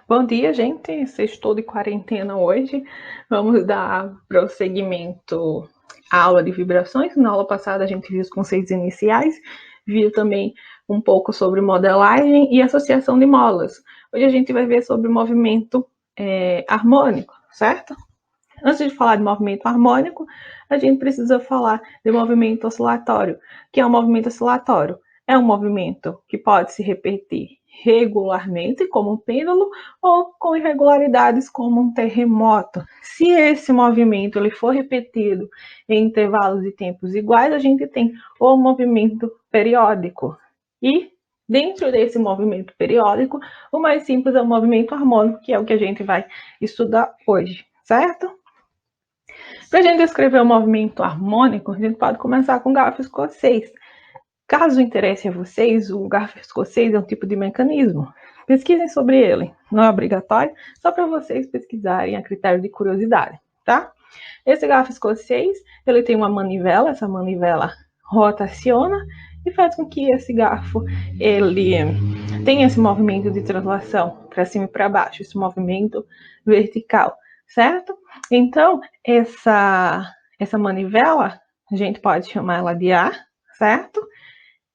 Bom dia, gente. Estou de quarentena hoje. Vamos dar prosseguimento à aula de vibrações. Na aula passada a gente viu os conceitos iniciais, viu também um pouco sobre modelagem e associação de molas. Hoje a gente vai ver sobre movimento harmônico, certo? Antes de falar de movimento harmônico, a gente precisa falar de movimento oscilatório. O que é um movimento oscilatório? É um movimento que pode se repetir regularmente, como um pêndulo, ou com irregularidades, como um terremoto. Se esse movimento ele for repetido em intervalos de tempos iguais, a gente tem o movimento periódico. E dentro desse movimento periódico, o mais simples é o movimento harmônico, que é o que a gente vai estudar hoje, certo? Para a gente descrever o movimento harmônico, a gente pode começar com o garfo escocês. Caso interesse a vocês, o garfo escocês é um tipo de mecanismo. Pesquisem sobre ele. Não é obrigatório, só para vocês pesquisarem a critério de curiosidade, tá? Esse garfo escocês, ele tem uma manivela, essa manivela rotaciona e faz com que esse garfo ele tenha esse movimento de translação para cima e para baixo, esse movimento vertical, certo? Então, essa manivela, a gente pode chamar ela de A, certo?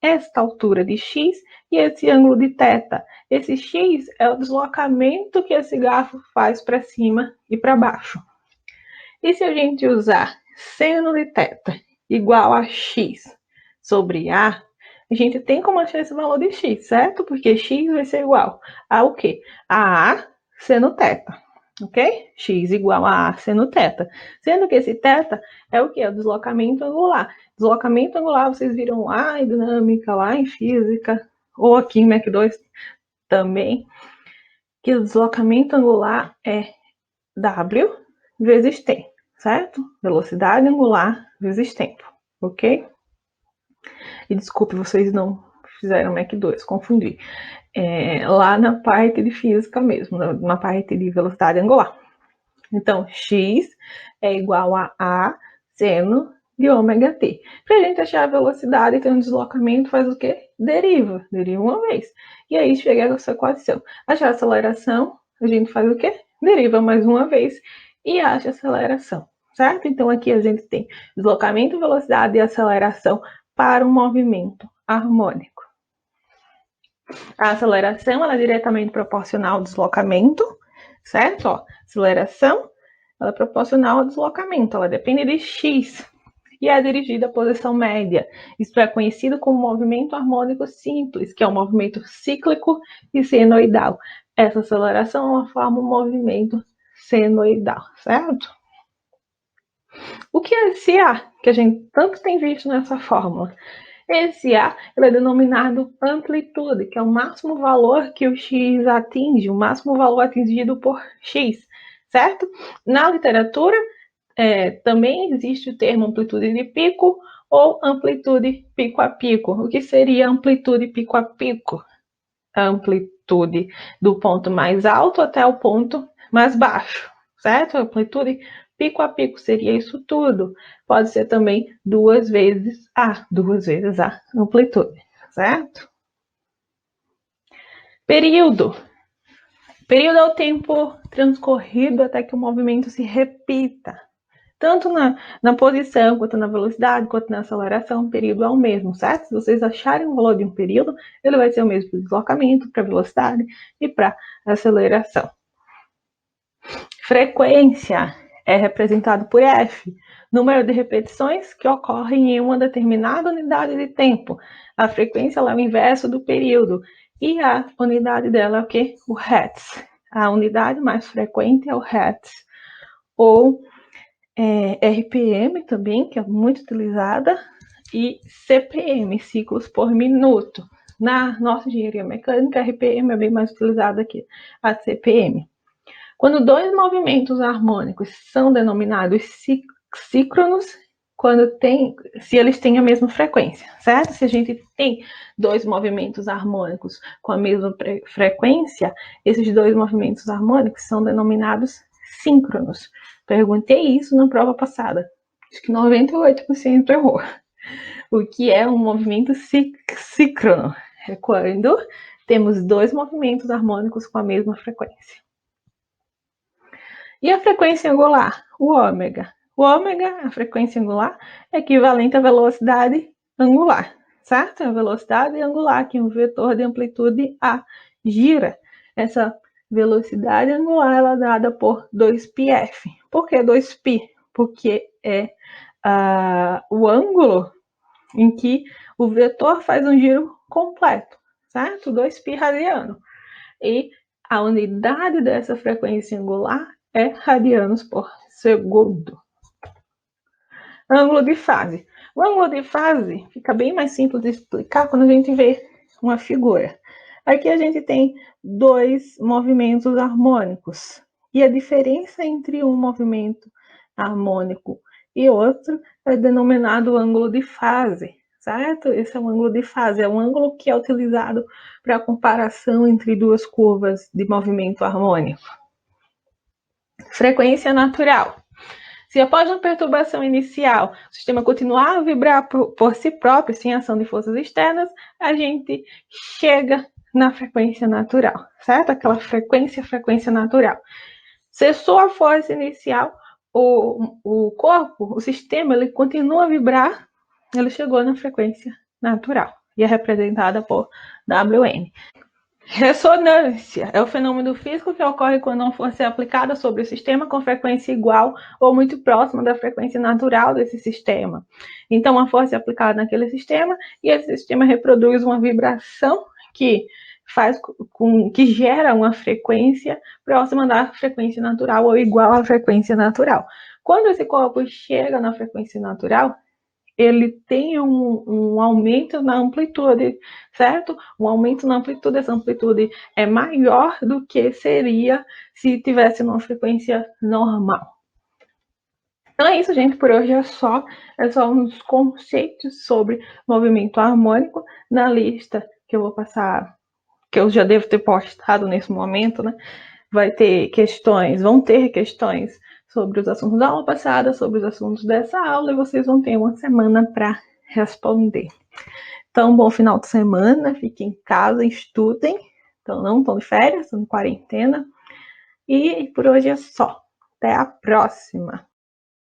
Esta altura de X e esse ângulo de θ. Esse X é o deslocamento que esse garfo faz para cima e para baixo. E se a gente usar seno de θ igual a X sobre A, a gente tem como achar esse valor de X, certo? Porque X vai ser igual a o quê? A A seno θ, ok? X igual a A seno θ. Sendo que esse θ é o quê? É o deslocamento angular. Deslocamento angular, vocês viram lá em dinâmica, lá em física, ou aqui em Mac 2 também, que o deslocamento angular é W vezes T, certo? Velocidade angular vezes tempo, ok? E desculpe, vocês não fizeram Mac 2, confundi. Lá na parte de física mesmo, na parte de velocidade angular. Então, x é igual a A seno de ômega t. Para a gente achar a velocidade e ter um deslocamento, faz o quê? Deriva uma vez. E aí chega essa equação. Achar a aceleração, a gente faz o quê? Deriva mais uma vez e acha a aceleração, certo? Então aqui a gente tem deslocamento, velocidade e aceleração para um movimento harmônico. A aceleração ela é diretamente proporcional ao deslocamento, certo? Ó, aceleração ela é proporcional ao deslocamento, ela depende de x e é dirigida à posição média. Isso é conhecido como movimento harmônico simples, que é um movimento cíclico e senoidal. Essa aceleração ela forma um movimento senoidal, certo? O que é esse A, que a gente tanto tem visto nessa fórmula? Esse A ele é denominado amplitude, que é o máximo valor que o x atinge, o máximo valor atingido por x, certo? Na literatura, também existe o termo amplitude de pico ou amplitude pico a pico. O que seria amplitude pico a pico? A amplitude do ponto mais alto até o ponto mais baixo, certo? A amplitude pico a pico seria isso tudo. Pode ser também duas vezes a amplitude, certo? Período. Período é o tempo transcorrido até que o movimento se repita. Tanto na posição, quanto na velocidade, quanto na aceleração, o período é o mesmo, certo? Se vocês acharem o valor de um período, ele vai ser o mesmo para deslocamento, para velocidade e para aceleração. Frequência é representado por F, número de repetições que ocorrem em uma determinada unidade de tempo. A frequência é o inverso do período e a unidade dela é o quê? O Hertz. A unidade mais frequente é o Hertz. Ou RPM também, que é muito utilizada, e CPM, ciclos por minuto. Na nossa engenharia mecânica, a RPM é bem mais utilizada que a CPM. Quando dois movimentos harmônicos são denominados síncronos, se eles têm a mesma frequência, certo? Se a gente tem dois movimentos harmônicos com a mesma frequência, esses dois movimentos harmônicos são denominados síncronos. Perguntei isso na prova passada. Acho que 98% errou. O que é um movimento síncrono? É quando temos 2 movimentos harmônicos com a mesma frequência. E a frequência angular? O ômega. O ômega, a frequência angular, é equivalente à velocidade angular, certo? A velocidade angular, que é um vetor de amplitude A, gira. Essa velocidade angular ela é dada por 2πf. Por que 2π? Porque é o ângulo em que o vetor faz um giro completo, certo? 2π radiano. E a unidade dessa frequência angular é radianos por segundo. Ângulo de fase. O ângulo de fase fica bem mais simples de explicar quando a gente vê uma figura. Aqui a gente tem 2 movimentos harmônicos. E a diferença entre um movimento harmônico e outro é denominado ângulo de fase, certo? Esse é um ângulo de fase, é um ângulo que é utilizado para a comparação entre 2 curvas de movimento harmônico. Frequência natural. Se após uma perturbação inicial o sistema continuar a vibrar por si próprio, sem ação de forças externas, a gente chega na frequência natural, certo? Aquela frequência natural. Cessou a força inicial, o corpo, o sistema, ele continua a vibrar, ele chegou na frequência natural e é representada por Wn. Ressonância é o fenômeno físico que ocorre quando uma força é aplicada sobre o sistema com frequência igual ou muito próxima da frequência natural desse sistema. Então, uma força é aplicada naquele sistema e esse sistema reproduz uma vibração que gera uma frequência próxima da frequência natural ou igual à frequência natural. Quando esse corpo chega na frequência natural, ele tem um aumento na amplitude, certo? Um aumento na amplitude, essa amplitude é maior do que seria se tivesse uma frequência normal. Então é isso, gente, por hoje é só uns conceitos sobre movimento harmônico. Na lista que eu vou passar, que eu já devo ter postado nesse momento, né? Vão ter questões sobre os assuntos da aula passada, sobre os assuntos dessa aula, e vocês vão ter uma semana para responder. Então, bom final de semana, fiquem em casa, estudem. Então, não estão de férias, estão de quarentena. E por hoje é só. Até a próxima!